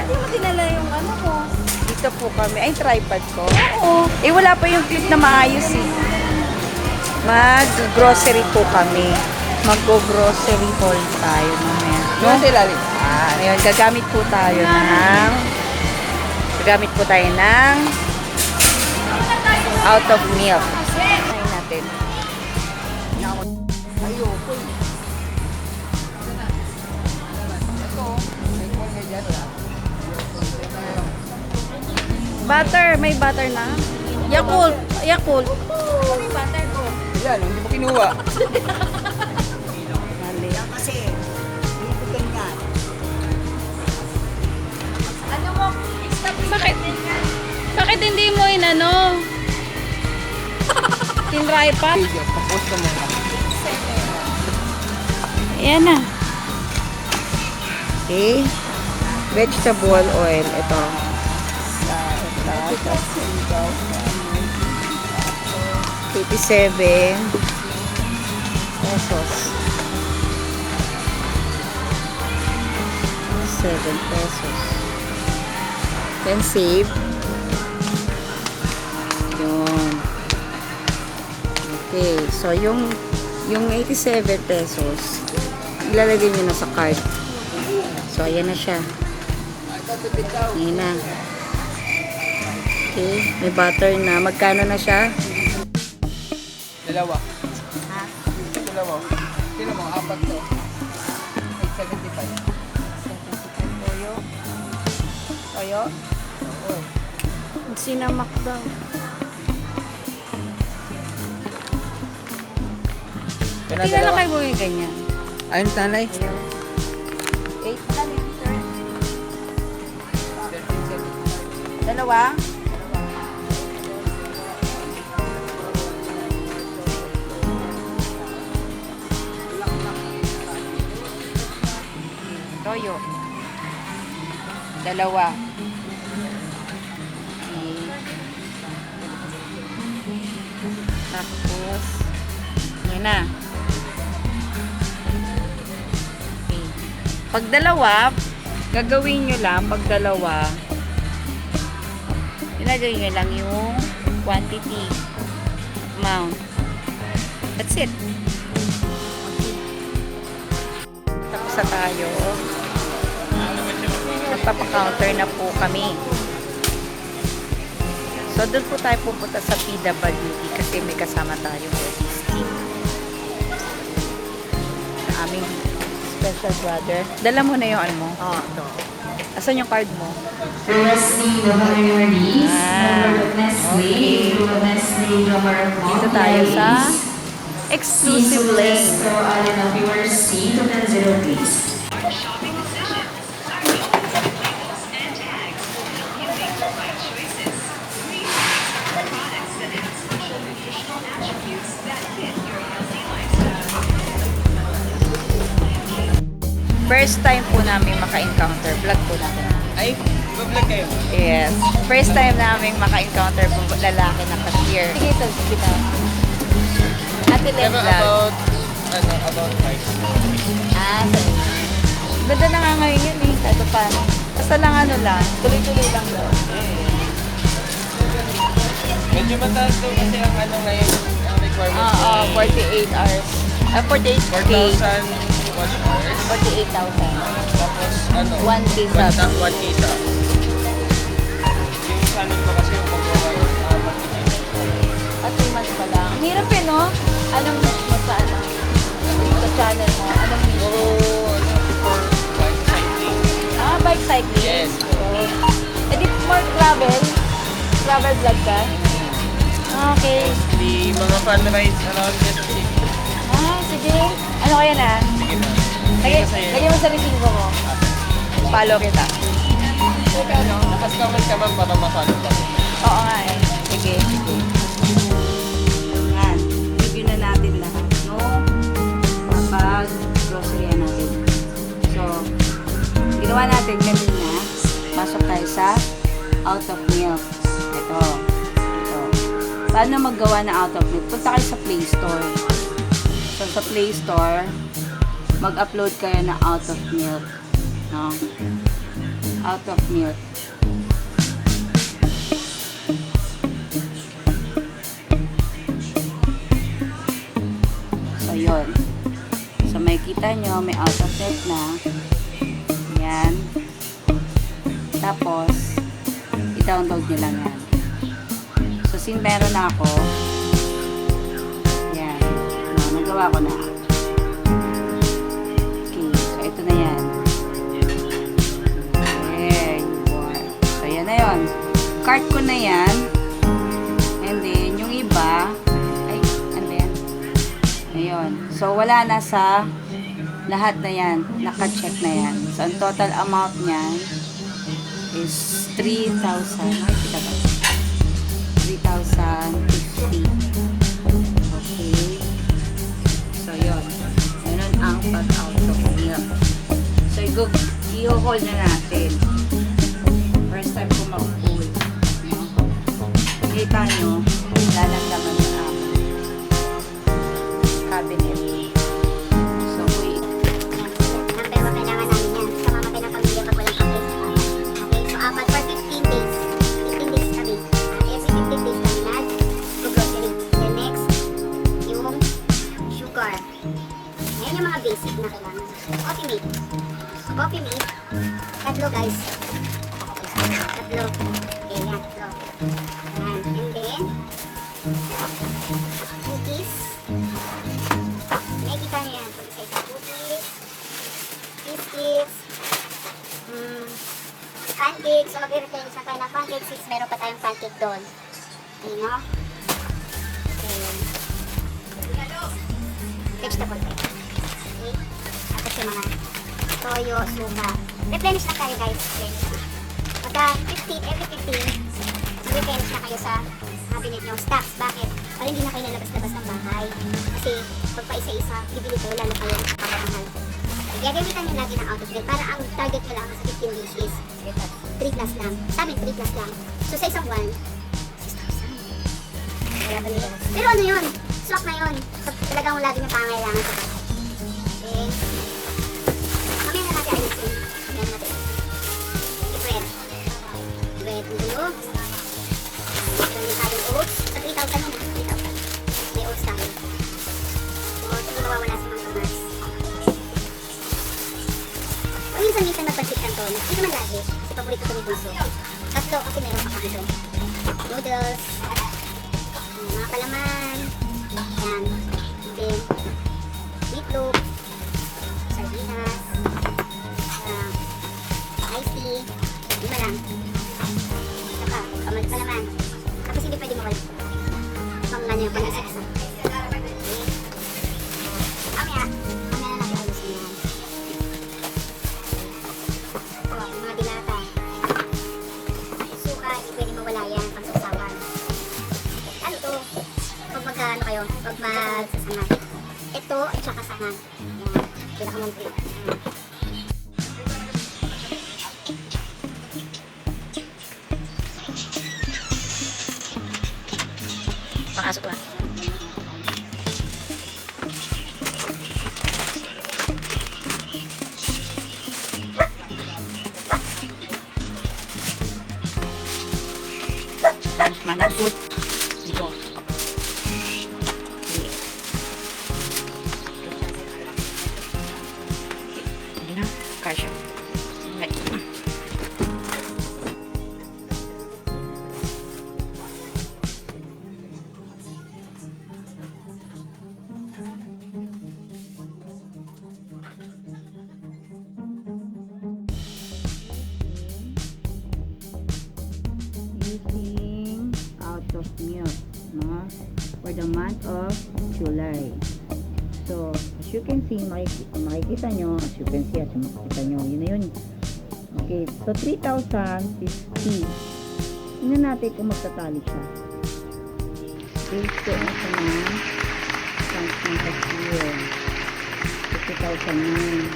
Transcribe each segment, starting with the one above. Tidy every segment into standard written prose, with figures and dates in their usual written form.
Hindi mo dinala yung ano mo. Dito po kami. Ay, tripod ko. Oo. Eh, wala pa yung clip na maayos eh. Mag-grocery po kami. Mag-grocery haul tayo mamaya. No? Ngayon, gagamit po tayo ng out of milk. Try natin. Ayoko. Butter, may butter na. Yakult, Yakult. May butter ko. Yan, hindi mo kinuha. Mali. Kasi, bibigyan nga. Ano mo? Bakit hindi mo inano? Tinry pa? Video, tapos ka muna. Ayan na. Okay. Vegetable oil. Ito. 87 pesos. 7 pesos. Then save. Yun. Okay. So, yung 87 pesos, ilalagay nyo na sa card. So, ayan na siya. Ayan na. Okay. May butter na. Magkano na siya? Dalawa. Ha? Dalawa. Sino mo? Apat to. 875. Toyo. Toyo? Oo. Sinamak daw. Kailan kayo mo yung ganyan? Ayun, tanay. 8 na liter. Dalawa? Toyo. Dalawa. Okay. Tapos, yan na. Okay. Pag dalawa, gagawin nyo lang, pag dalawa, ilagay nyo lang yung quantity, amount. That's it. Tapos na tayo. Nagpapa-counter na po kami. So, doon po tayo pupunta sa PWD kasi may kasama tayong logistic. Sa aming special brother. Dala mo na yung ano mo. Oo, ito. Asan yung card mo? Resting the Hungarians, number of Nestle, okay. Nestle, number of Dito tayo sa exclusive lane. Store Island of yours, C210 please. First time po namin maka-encounter. Vlog po natin. Ay, vlog kayo. Yes. First time namin maka-encounter po lalaki na cashier. Sige ito, kita. Ate Len Pero vlog. about price. Ah, sorry. Ganda na nga ngayon yun eh. Kahit paano. Basta lang ano lang. Tuloy-tuloy lang daw. Medyo mataas daw kasi ang ano ngayon, ang requirements. Oo, 48 hours. 48K. 4,000 watch hours. 48,000. Tapos ano? 1K One sub. 1K sub. Yung channel ko kasi yung At 3 months pa lang. Ang hirap eh, no? Anong niche mo sa ano? Sa channel mo? Anong niche mo? for bike cycling. Ah, bike cycling? Yes. Eh di more travel? Travel vlog ka? Ah, okay. Di mga fun rides around this city. Ah, sige. Ano kaya na? Sige na. Lagyan mo sa resibo ko. Follow kita. Ano, nakaskaman ka man para masalo ka. Oo nga eh. Sige. Yan. Review na natin lahat. No? Kapag grocery natin. So, ginawa natin kanina. Pasok tayo sa out of milk. Ito. Ito. Paano maggawa na out of milk? Punta kayo sa Play Store. So, sa Play Store, mag-upload kayo na out of milk. No? out of milk. So, yun. So, may kita nyo, may out of milk na. Yan. Tapos, i-download nyo lang yan. So, since meron na ako, yan. Nagawa ko na. Okay. So, ito na yan. There you are. So, yan na yun. Cart ko na yan. And then, yung iba, and then, ayun. So, wala na sa lahat na yan. Naka-check na yan. So, ang total amount niyan is 3,000. Kita ba? 3,050. Okay. So, yun. Ganun ang pag-out of milk. So, i-hold na natin. First time ko mag-hold. Kita nyo, lalandaman na ang cabinet. So, wait. Number 1, kailangan namin yan. Kamamatay ng pamilya pag walang kape. Okay, so apat for 15 days. 15 days kami. Every 15 days kami nag-grocery. Then next, yung sugar. Ayan yung mga basic na kailangan. Coffee mate. Coffee mate. Tatlo guys. Tatlo. Okay, yan. Tatlo. Yan. And then, cookies. Nakikita niyo yan. Kung isa-isa cookies. Biscuits. Pancakes. So, mag-replenish na tayo ng pancakes since meron pa tayong pancake doon. Ayun, no? Okay. Vegetable tayo. Okay? Tapos yung mga toyo, suka. Replenish na tayo guys. Replenish na. Pagka 15, every 15, replenish na kayo sa cabinet nyo. Stocks. Bakit? Para hindi na kayo lalabas-labas ng bahay. Kasi pag pa isa-isa, bibili kayo, lalo kayo kapamahal. Gagamitan nyo lagi ng out of date para ang target nyo lang sa 15 days is 3 plus lang. Sa amin, 3 plus lang. So sa isang buwan, 6,000. Pero ano yun? Swak na yun. So talagang lagi nyo pangailangan sa bahay. Okay? Mamaya na natin ayusin. Mamaya na natin. Bread. Bread gulo. Kondensado oats. Sa 3,000 mo na. 3,000. May oats tayo. So, hindi mawawala sa mga tomas. Minsan magpansit kanto. Hindi naman lagi. Kasi paborito ko ni Bunso. Tatlo kasi meron pa kami doon. Noodles. Mga palaman. Yan. Then, meatloaf. Sardinas. Iced tea. Lima lang. Saka, palaman. Tapos hindi pwede mawala. Panglan yung panasaksa. Mamaya na natin ayusin yan. Mga dilata. Suka, hindi pwede mawala yan pang sasawan. Ano to? Pag magkaano kayo, pag magsasangan. Ito at saka sangan. Yan. Pinakamuntri. Pakasok lang. Manapot. Dito. Hindi na. Kasha. Okay. Using out of milk, no? For the month of July. So, as you can see, makikita nyo, as you can see, makikita nyo, yun na yun. Okay, so 3,050. Tingnan natin kung magtatali siya. Okay, so ito na, something here. 50,009.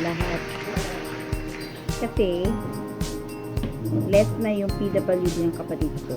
Lahat. Kasi, less na yung PWD ng kapatid ko.